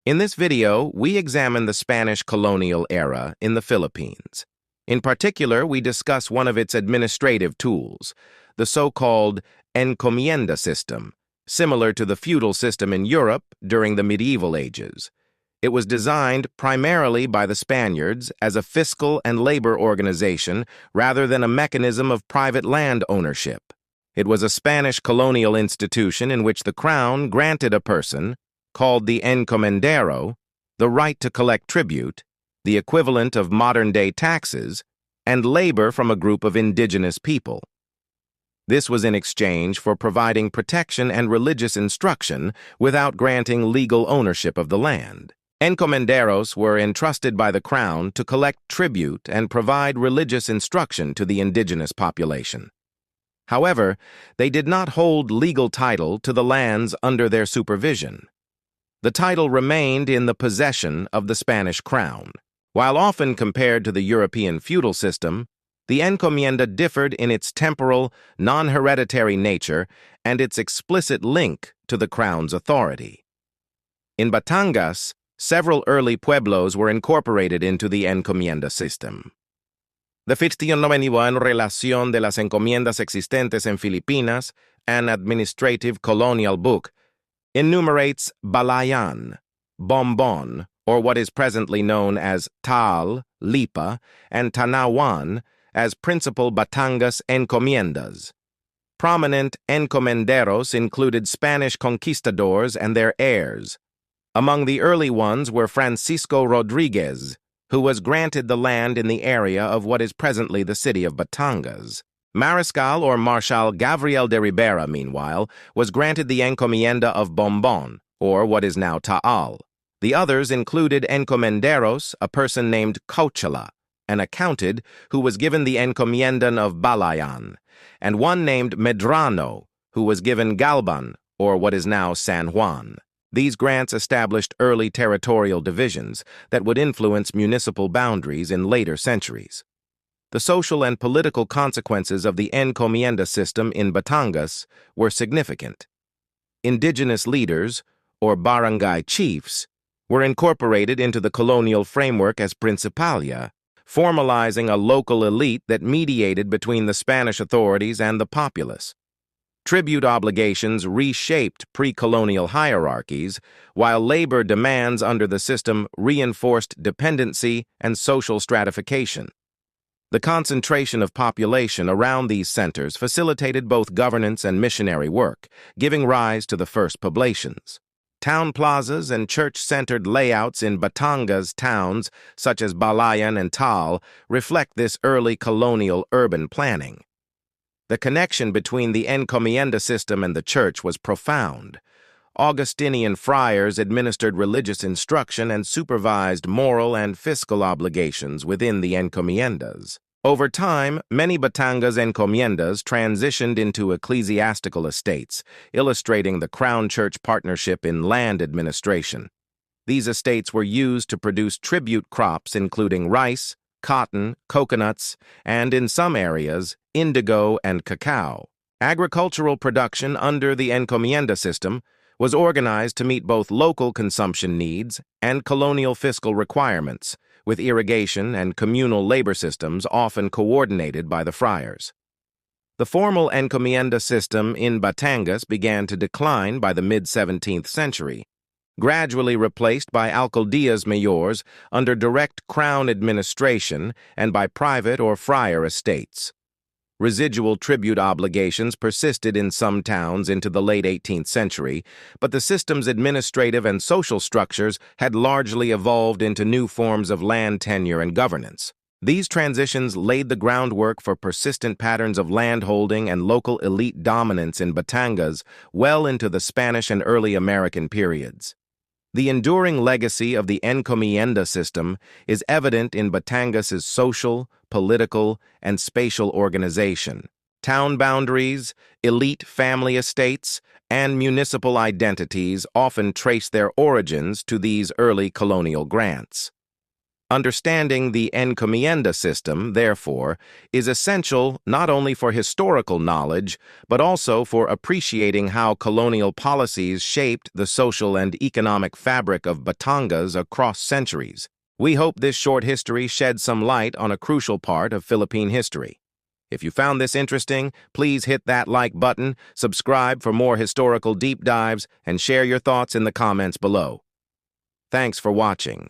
In this video, we examine the Spanish colonial era in the Philippines. In particular, we discuss one of its administrative tools, the so-called Encomienda system, similar to the feudal system in Europe during the medieval ages. It was designed primarily by the Spaniards as a fiscal and labor organization rather than a mechanism of private land ownership. It was a Spanish colonial institution in which the crown granted a person, called the encomendero, the right to collect tribute, the equivalent of modern-day taxes, and labor from a group of indigenous people. This was in exchange for providing protection and religious instruction without granting legal ownership of the land. Encomenderos were entrusted by the crown to collect tribute and provide religious instruction to the indigenous population. However, they did not hold legal title to the lands under their supervision. The title remained in the possession of the Spanish crown. While often compared to the European feudal system, the encomienda differed in its temporal, non-hereditary nature and its explicit link to the crown's authority. In Batangas, several early pueblos were incorporated into the encomienda system. The 1591 Relación de las Encomiendas Existentes en Filipinas, an administrative colonial book, enumerates Balayan, Bombon, or what is presently known as Taal, Lipa, and Tanawan as principal Batangas encomiendas. Prominent encomenderos included Spanish conquistadors and their heirs. Among the early ones were Francisco Rodriguez, who was granted the land in the area of what is presently the city of Batangas. Mariscal or Marshal Gabriel de Ribera, meanwhile, was granted the encomienda of Bombon, or what is now Taal. The others included encomenderos, a person named Cochala, an accountant who was given the encomienda of Balayan, and one named Medrano, who was given Galban, or what is now San Juan. These grants established early territorial divisions that would influence municipal boundaries in later centuries. The social and political consequences of the encomienda system in Batangas were significant. Indigenous leaders, or barangay chiefs, were incorporated into the colonial framework as principalia, formalizing a local elite that mediated between the Spanish authorities and the populace. Tribute obligations reshaped pre-colonial hierarchies, while labor demands under the system reinforced dependency and social stratification. The concentration of population around these centers facilitated both governance and missionary work, giving rise to the first poblations. Town plazas and church-centered layouts in Batangas towns, such as Balayan and Taal, reflect this early colonial urban planning. The connection between the encomienda system and the church was profound. Augustinian friars administered religious instruction and supervised moral and fiscal obligations within the encomiendas. Over time, many Batangas encomiendas transitioned into ecclesiastical estates, illustrating the crown-church partnership in land administration. These estates were used to produce tribute crops including rice, cotton, coconuts, and, in some areas, indigo and cacao. Agricultural production under the encomienda system was organized to meet both local consumption needs and colonial fiscal requirements, with irrigation and communal labor systems often coordinated by the friars. The formal encomienda system in Batangas began to decline by the mid-17th century, gradually replaced by alcaldías mayores under direct crown administration and by private or friar estates. Residual tribute obligations persisted in some towns into the late 18th century, but the system's administrative and social structures had largely evolved into new forms of land tenure and governance. These transitions laid the groundwork for persistent patterns of landholding and local elite dominance in Batangas well into the Spanish and early American periods. The enduring legacy of the encomienda system is evident in Batangas's social, political, and spatial organization. Town boundaries, elite family estates, and municipal identities often trace their origins to these early colonial grants. Understanding the Encomienda system, therefore, is essential not only for historical knowledge, but also for appreciating how colonial policies shaped the social and economic fabric of Batangas across centuries. We hope this short history sheds some light on a crucial part of Philippine history. If you found this interesting, please hit that like button, subscribe for more historical deep dives, and share your thoughts in the comments below. Thanks for watching.